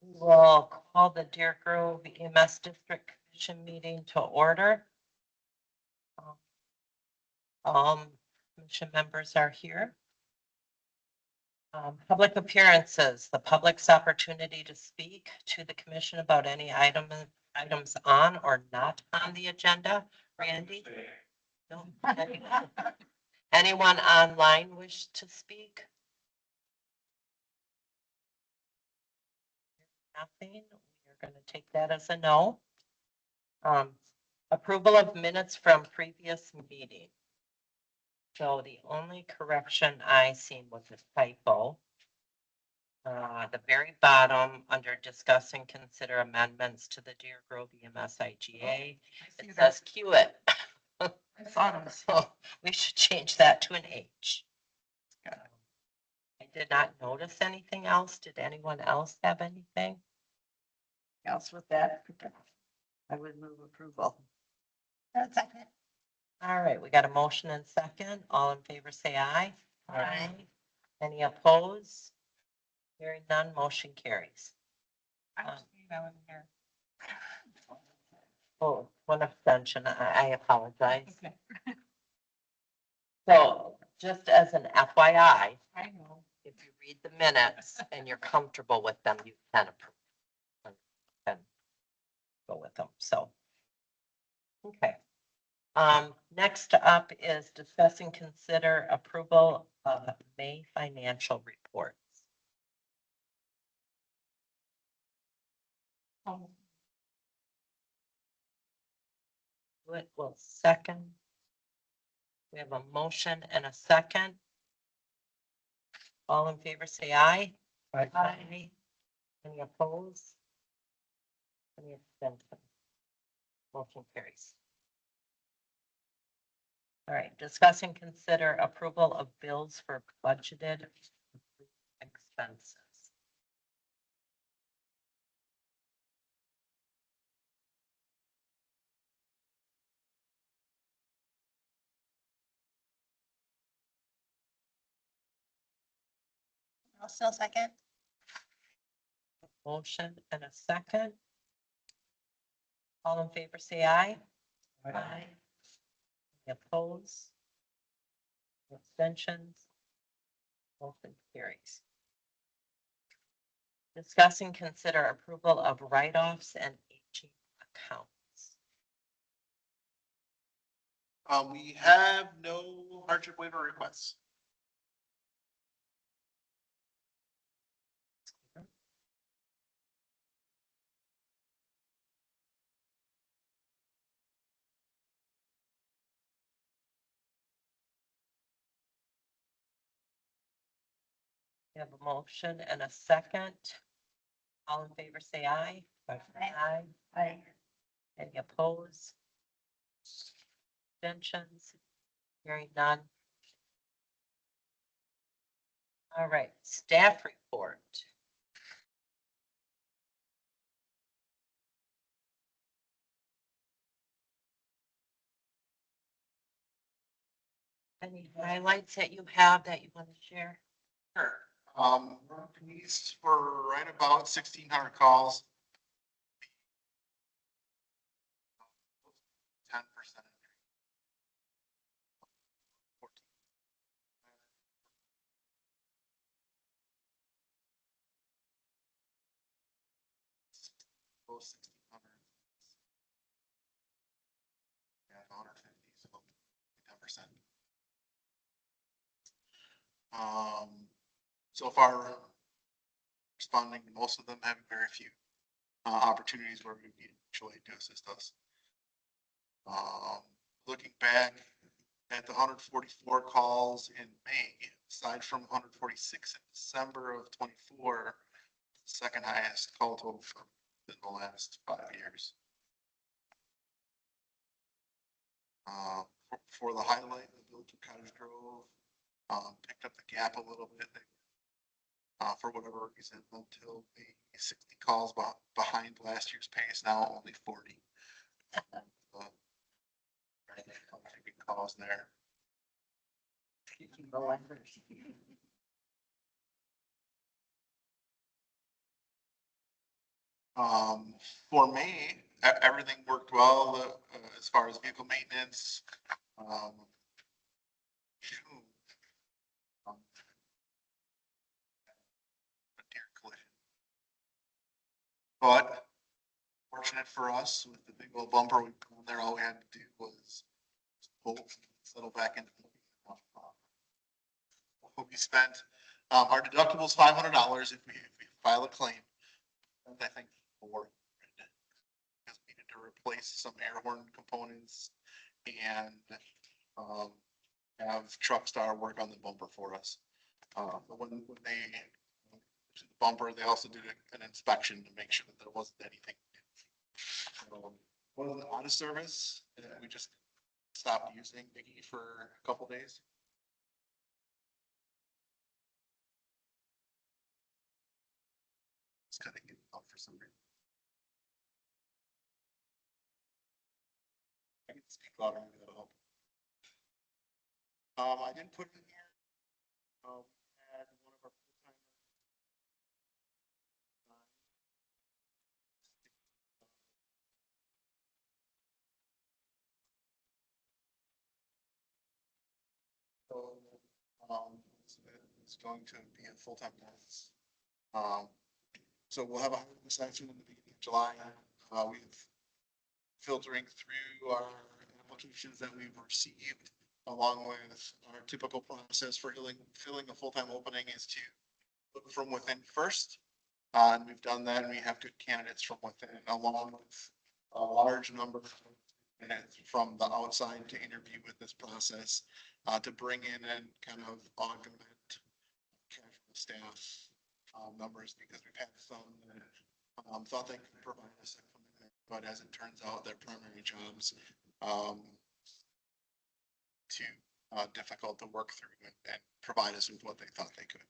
We'll call the Deer Grove EMS District Commission meeting to order. Commission members are here. Public appearances, the public's opportunity to speak to the commission about any items on or not on the agenda. Randy? No? Anyone online wish to speak? Nothing. We're going to take that as a no. Approval of minutes from previous meeting. So the only correction I seen was a typo. The very bottom, under discuss and consider amendments to the Deer Grove EMS IGA, it says Q it. I thought it was. So we should change that to an H. I did not notice anything else. Did anyone else have anything? Else with that, I would move approval. Second. All right, we got a motion and second. All in favor, say aye. Aye. Any opposed? Hearing none, motion carries. Oh, one abstention. I apologize. Okay. So just as an FYI, I know. if you read the minutes and you're comfortable with them, you can approve. And go with them, so. Okay. Next up is discuss and consider approval of May financial reports. Well, second. We have a motion and a second. All in favor, say aye. Aye. Any opposed? Any abstention? Motion carries. All right, discuss and consider approval of bills for budgeted expenses. I'll still second. Motion and a second. All in favor, say aye. Aye. Any opposed? Abstentions? Motion carries. Discuss and consider approval of write-offs and aging accounts. We have no hardship waiver requests. We have a motion and a second. All in favor, say aye. Aye. Aye. Any opposed? Abstentions? Hearing none. All right, staff report. Any highlights that you have that you want to share? Sure. We're pleased for right about 1,600 calls. 10%. Close 1,600. Yeah, 150, so 10%. So far, responding, most of them having very few opportunities where we need mutual aid to assist us. Looking back at the 144 calls in May, aside from 146 in December of 24, second highest call total in the last 5 years. For the highlight, the village of Cottage Grove picked up the gap a little bit. For whatever reason, until the 60 calls behind last year's pace, now only 40. Calls there. For me, everything worked well, as far as vehicle maintenance. Um, shoot, um, a deer collision. But fortunate for us, with the big old bumper we put on there, all we had to do was pull, settle back into. What we spent, our deductible is $500 if we file a claim. And I think four. Because we needed to replace some air horn components and, have Truckstar work on the bumper for us. But when they did the bumper, they also did an inspection to make sure that there wasn't anything. So, wasn't out of service, we just stopped using Biggie for a couple days. It's kind of getting out for some reason. I can speak louder, maybe that'll help. I didn't put it in here. Had one of our full-time. So, it's going to be a full-time nurse. So we'll have a session in the beginning of July. We've filtering through our applications that we've received, along with our typical process for filling a full-time opening is to look from within first. And we've done that, and we have good candidates from within, along with a large number of candidates from the outside to interview with this process, to bring in and kind of augment casual staff numbers, because we've had some that thought they could provide us a commitment, but as it turns out, their primary jobs too difficult to work through and provide us with what they thought they could.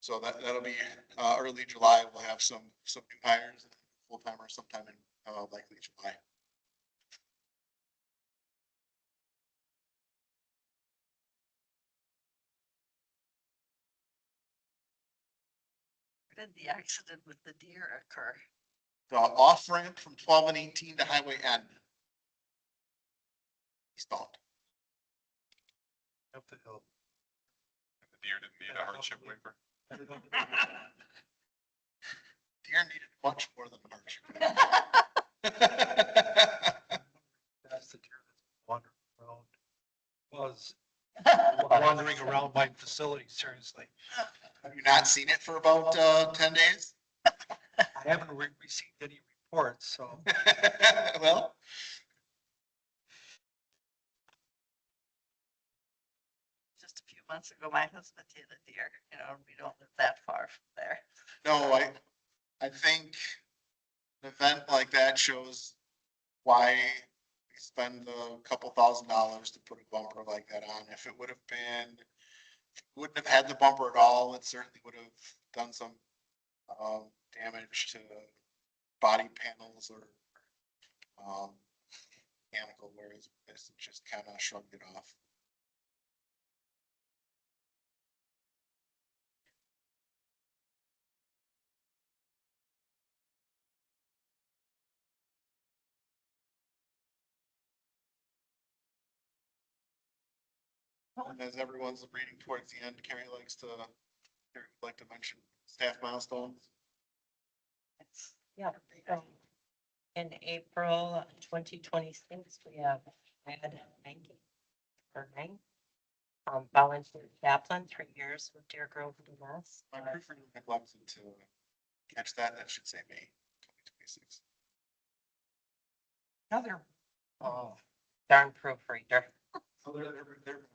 So that'll be early July. We'll have some new hires, full timers sometime in likely July. Where did the accident with the deer occur? The off ramp from 12 and 18 to Highway N. Eastbound. Up the hill. The deer didn't need a hardship waiver. Deer needed much more than a hardship. That's the deer that's wandering around. Was wandering around my facility, seriously. Have you not seen it for about 10 days? I haven't received any reports, so. Well, Just a few months ago, my husband hit a deer, we don't live that far from there. no, I think an event like that shows why we spend a couple $1,000s to put a bumper like that on. If it would have been, wouldn't have had the bumper at all, it certainly would have done some damage to body panels or mechanical, whereas this just kind of shrugged it off. And as everyone's reading towards the end, Carrie would like to mention staff milestones. Yeah. So in April 2026, we have Ed Menke, or Nang, volunteer chaplain, 3 years with Deer Grove EMS. My proofreader neglected to catch that. That should say May 2026. Another darn proofreader. So they're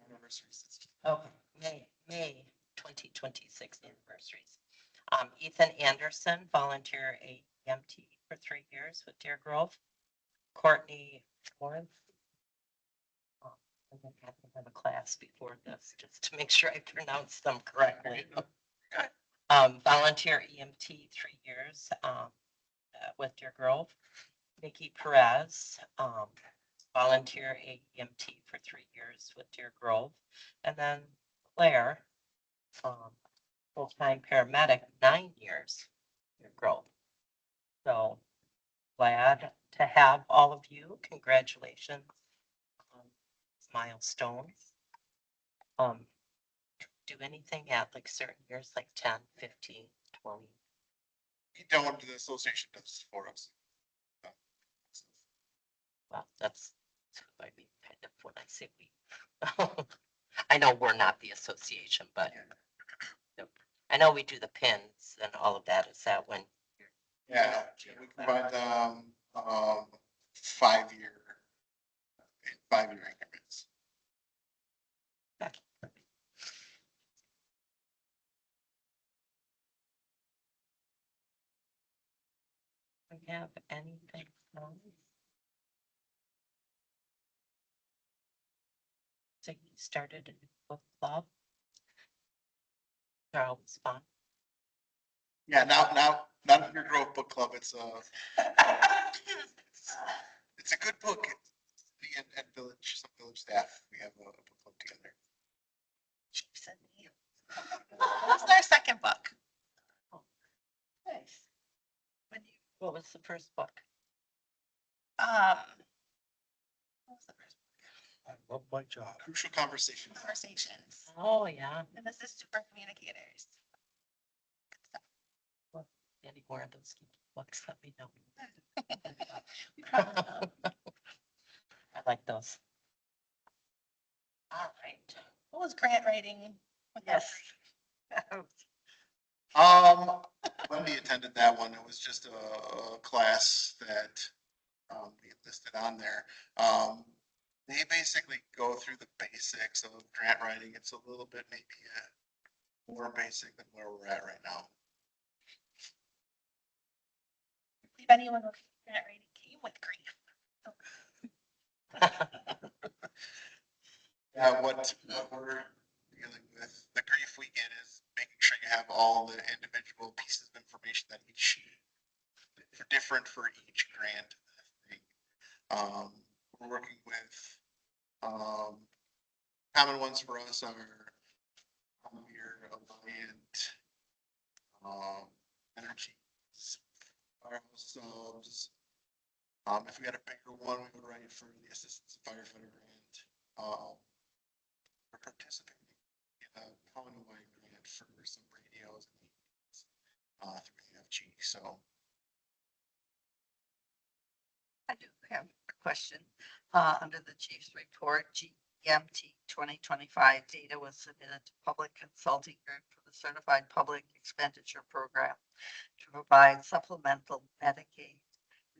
anniversaries. Okay, May 2026 anniversaries. Ethan Anderson, volunteer AMT for 3 years with Deer Grove. Courtney Lawrence. I'm gonna have to have a class before this, just to make sure I pronounce them correctly. Volunteer EMT, 3 years, with Deer Grove. Nikki Perez, volunteer AEMT for 3 years with Deer Grove. And then Claire, full-time paramedic, 9 years, Deer Grove. glad to have all of you. Congratulations on this milestone. Do anything at like certain years, like 10, 15, 20? We don't, the association does for us. Well, that's who I mean, kind of when I say we. I know we're not the association, but I know we do the pins and all of that. Is that when? Yeah, we provide them, 5-year, 5-year increments. We have anything else? So you started a book club? They're always fun. Yeah, now, not Under Grove Book Club, it's a good book. Me and village, some village staff, we have a book club together. Chiefs and me. What's their second book? Nice. When you, What was the first book? what was the first I love my job. Crucial Conversation. Conversations? Oh, yeah. And this is Super Communicators. Any more of those books, let me know. We probably will. I like those. All right. What was grant writing? Yes. Wendy attended that one. It was just a class that, we listed on there. They basically go through the basics of grant writing. It's a little bit maybe more basic than where we're at right now. If anyone with grant writing came with grief. Yeah, what we're dealing with, the grief we get is making sure you have all the individual pieces of information that each, for different for each grant thing. We're working with, common ones for us are your Alliant, Energy, Firehouse Subs. If we had a bigger one, we would write for the Assistance Firefighter Grant. We're participating in a countywide grant for some radios through EFG, so. I do have a question. Under the chief's report, GMT 2025 data was submitted to Public Consulting Group for the Certified Public Expenditure Program to provide supplemental Medicaid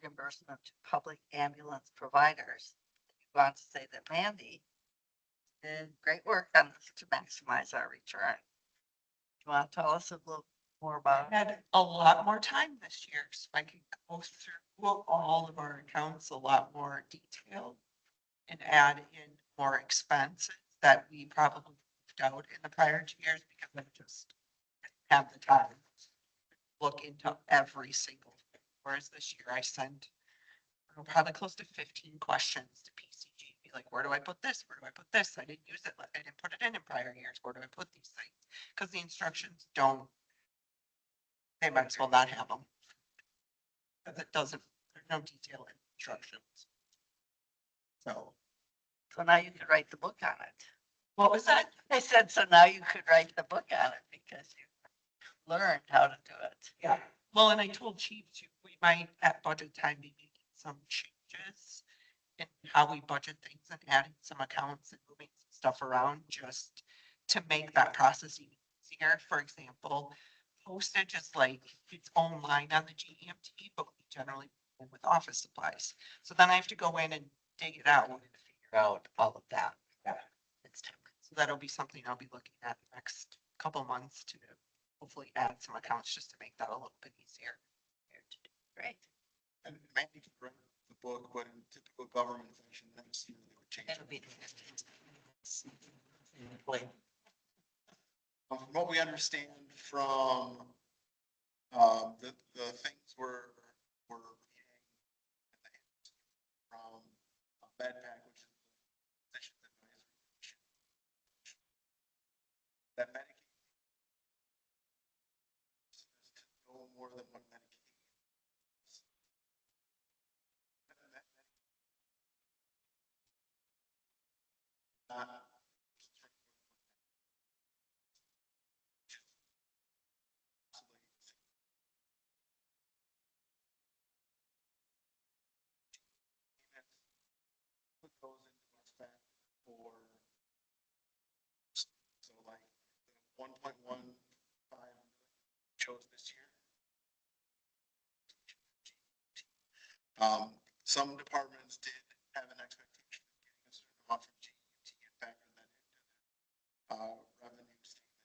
reimbursement to public ambulance providers. You want to say that Mandy did great work on this to maximize our return. You want to tell us a little more about it? Had a lot more time this year, so I could go through all of our accounts a lot more detailed and add in more expenses that we probably left out in the prior 2 years because I just didn't have the time to look into every single thing. Whereas this year I sent probably close to 15 questions to PCG. Be like, where do I put this? Where do I put this? I didn't use it. I didn't put it in prior years. Where do I put these things? Because the instructions don't, they might as well not have them. Because it doesn't, there's no detail in instructions. So, So now you could write the book on it. what was that? I said, so now you could write the book on it because you learned how to do it. Yeah, well, and I told Chief too, we might at budget time be making some changes in how we budget things and adding some accounts and moving some stuff around just to make that process even easier. For example, postage is like its own line on the GEMT, but we generally go with office supplies. So then I have to go in and dig it out. Figure out all of that. Yeah. It's time. So that'll be something I'll be looking at the next couple months to hopefully add some accounts just to make that a little bit easier. Great. And maybe to run the book, but in typical government fashion, next year they would change It'll it. be. From what we understand from, the things we're reading from MedPAC, which is the Physicians Advisory Commission, that Medicaid is to no more than one Medicaid. for, so like 1.15 chose this year. Some departments did have an expectation of getting a certain amount from GUT and factor that into their revenue statement.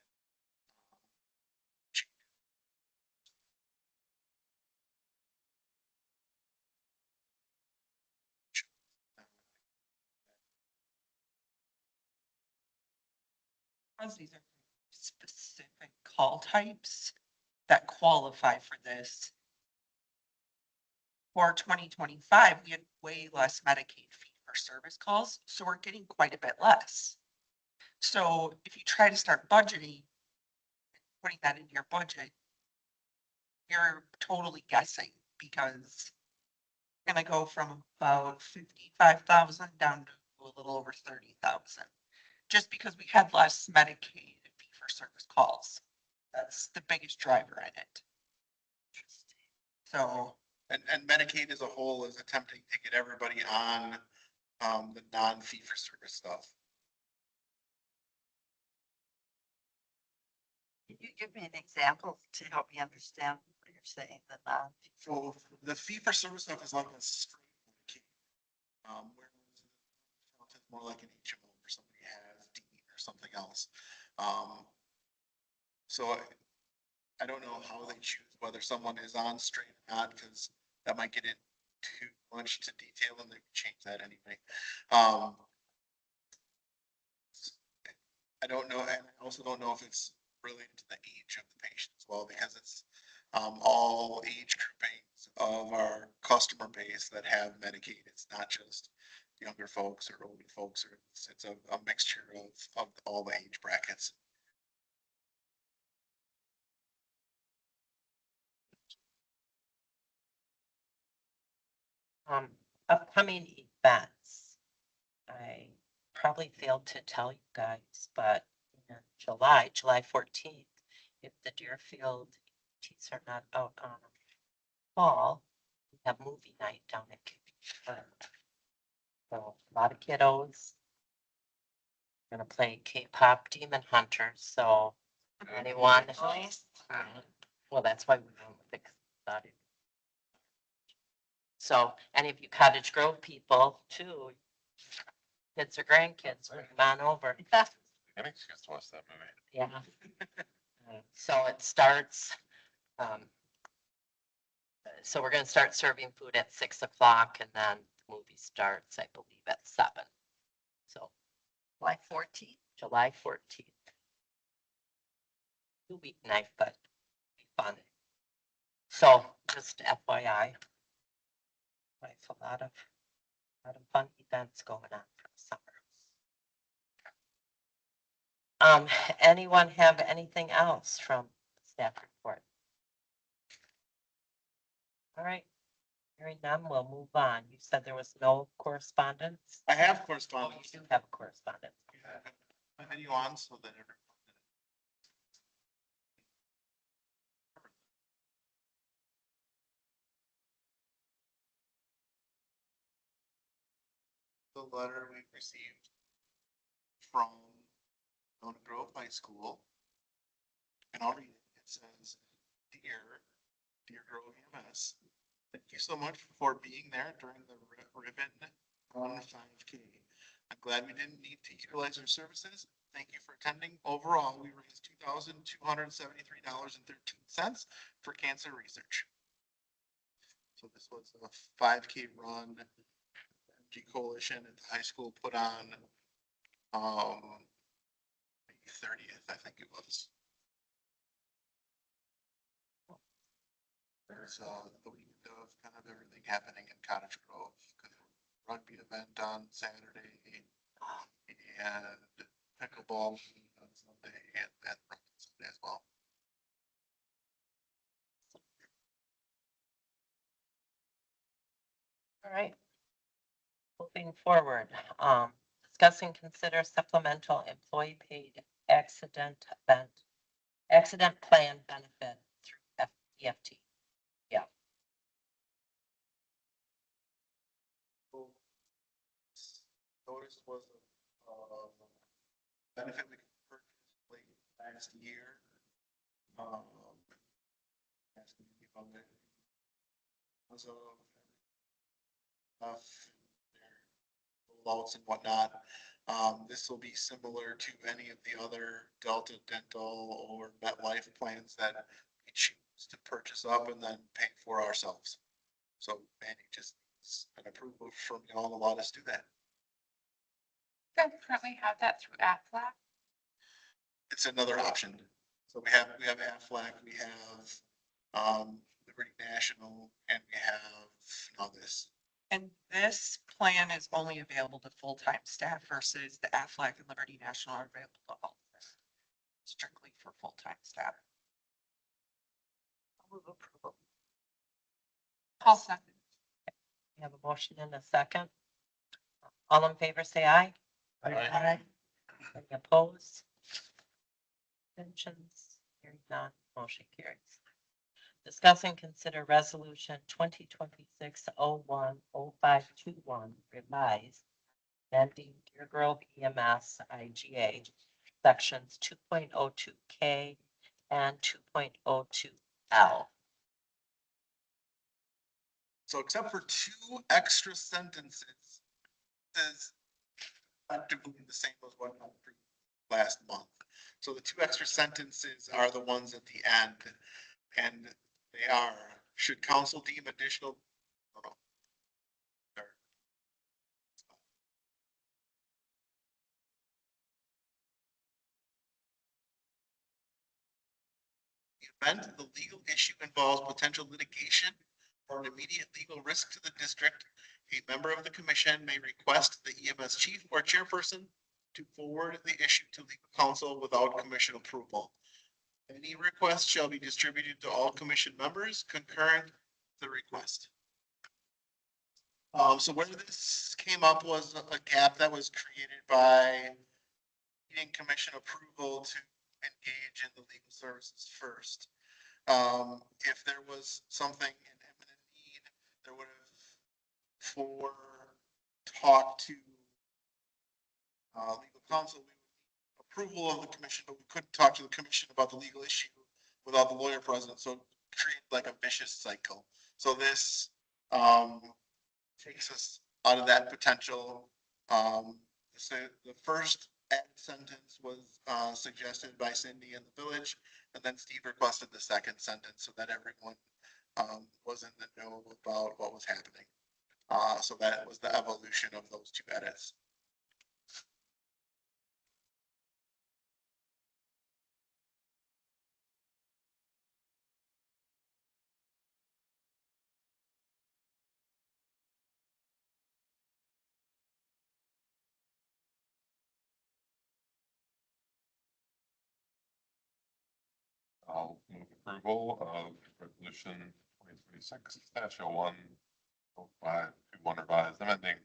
Because these are specific call types that qualify for this. For 2025, we had way less Medicaid fee for service calls, so we're getting quite a bit less. So if you try to start budgeting, putting that into your budget, you're totally guessing because you're gonna go from about 55,000 down to a little over 30,000. Just because we had less Medicaid fee for service calls. That's the biggest driver in it. So, And Medicaid as a whole is attempting to get everybody on the non-fee for service stuff. Can you give me an example to help me understand what you're saying, the non? So the fee for service stuff is like a straight Medicaid. Whereas it's more like an HMO or somebody has D or something else. So I don't know how they choose whether someone is on straight or not, because that might get in too much to detail and they would change that anyway. I don't know, and I also don't know if it's related to the age of the patient as well, because it's all age groupings of our customer base that have Medicaid. It's not just younger folks or older folks, or it's a mixture of all the age brackets. Upcoming events. I probably failed to tell you guys, but in July 14th, if the Deerfield teams are not out on fall, we have movie night down at Kingsford. So a lot of kiddos. Gonna play K-pop Demon Hunters, so anyone. Well, that's why we went with exotic. So any of you Cottage Grove people too, kids or grandkids, bring them on over. An excuse to watch that movie. Yeah. So it starts, so we're gonna start serving food at 6 o'clock and then the movie starts, I believe, at 7. So Like 14? July 14th. 2-week night, but be fun. So just FYI. It's a lot of fun events going on for the summer. Anyone have anything else from staff report? All right, hearing none, we'll move on. You said there was no correspondence? I have Oh, correspondence. you do have correspondence. My video on so that everyone. The letter we received from Nona Grove High School. And I'll read it. It says, Dear Grove EMS, thank you so much for being there during the ribbon run 5K. I'm glad we didn't need to utilize your services. Thank you for attending. Overall, we raised $2,273.13 for cancer research. So this was a 5K run MG Coalition at the high school put on May 30th, I think it was. There's the week of kind of everything happening in Cottage Grove. Rugby event on Saturday and pickleball on Sunday and rugby Sunday as well. All right. Moving forward, discuss and consider supplemental employee paid accident plan benefit through EFT. Yeah. Notice was benefit we purchased late last year. Last year, of it. Was of their rollouts and whatnot. This will be similar to any of the other Delta Dental or MetLife plans that we choose to purchase up and then pay for ourselves. So Manny just needs an approval from y'all to allow us to do that. Don't currently have that through Aflac. It's another option. So we have Aflac, we have, Liberty National, and we have, now this. And this plan is only available to full-time staff versus the Aflac and Liberty National are available to all. Strictly for full-time staff. I'll move approval. I'll second. We have a motion and a second. All in favor, say aye. Aye. Any opposed? Abstentions? Hearing none, motion carries. Discuss and consider resolution 2026-01-0521 revised, amending Deer Grove EMS IGA sections 2.02K and 2.02L. So except for two extra sentences, is effectively the same as what I approved last month. So the two extra sentences are the ones at the end, and they are, should council deem additional. Oh, no. There. The event the legal issue involves potential litigation or an immediate legal risk to the district, a member of the commission may request the EMS chief or chairperson to forward the issue to legal counsel without commission approval. Any request shall be distributed to all commission members concurrent to the request. So where this came up was a gap that was created by needing commission approval to engage in the legal services first. If there was something in imminent need, there would have for talk to legal counsel, we would need approval of the commission, but we couldn't talk to the commission about the legal issue without the lawyer present. So it created like a vicious cycle. So this takes us out of that potential. So the first added sentence was suggested by Cindy in the village, and then Steve requested the second sentence so that everyone was in the know about what was happening. So that was the evolution of those two edits. I'll move approval of resolution 2026-01-0521 revised, amending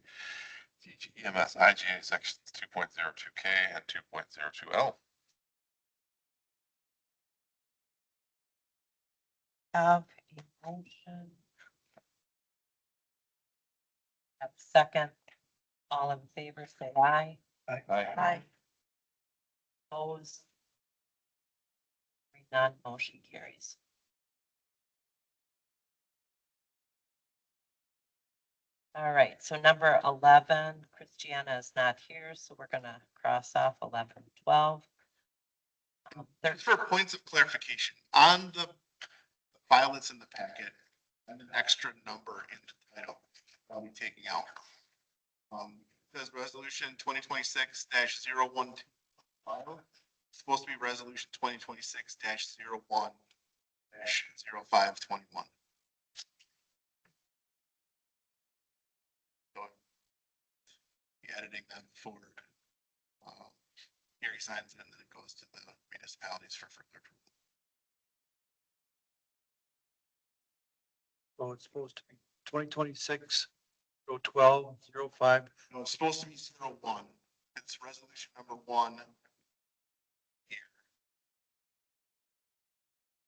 EMS IGA sections 2.02K and 2.02L. Have a motion. Have a second. All in favor, say aye. Aye. Opposed? Hearing none, motion carries. All right, so number 11, Christiana is not here, so we're gonna cross off 11, 12. There's for points of clarification on the file that's in the packet and an extra number in the title I'll be taking out. Says resolution 2026-012 file. It's supposed to be resolution 2026-01-0521. So be editing that forward. Gary signs it and then it goes to the municipalities for further approval. So it's supposed to be 2026-012-05. No, it's supposed to be 01. It's resolution number 1. Here.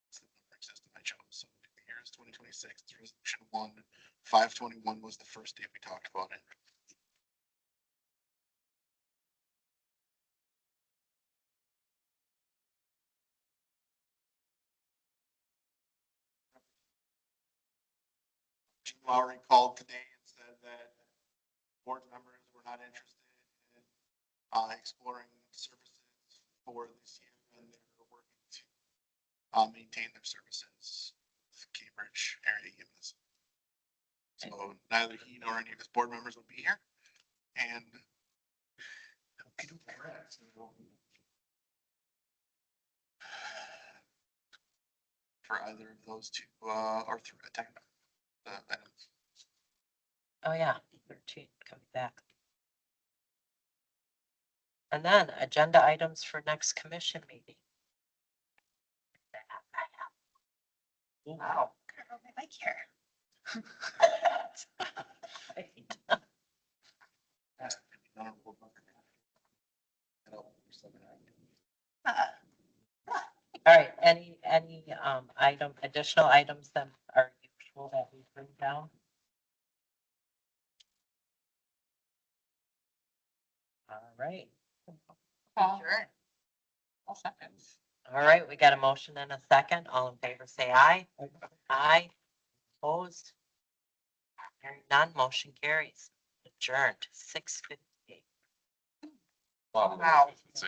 It's the numbering system I chose. So here's 2026, it's resolution 1. 521 was the first date we talked about it. Lowry called today and said that board members were not interested in exploring services for this year, and they're working to maintain their services with Cambridge area EMS. So neither he nor any of his board members will be here, and for either of those two, or three, items. Oh, yeah, 13, coming back. And then agenda items for next commission meeting. Wow. I rode my bike here. Uh, All right, any additional items that are usual that we bring down? All right, Sure. All seconds. all right, we got a motion and a second. All in favor, say aye. Aye. Opposed? Hearing none, motion carries. Adjourned, 6:58. Wow. Wow. Let's see.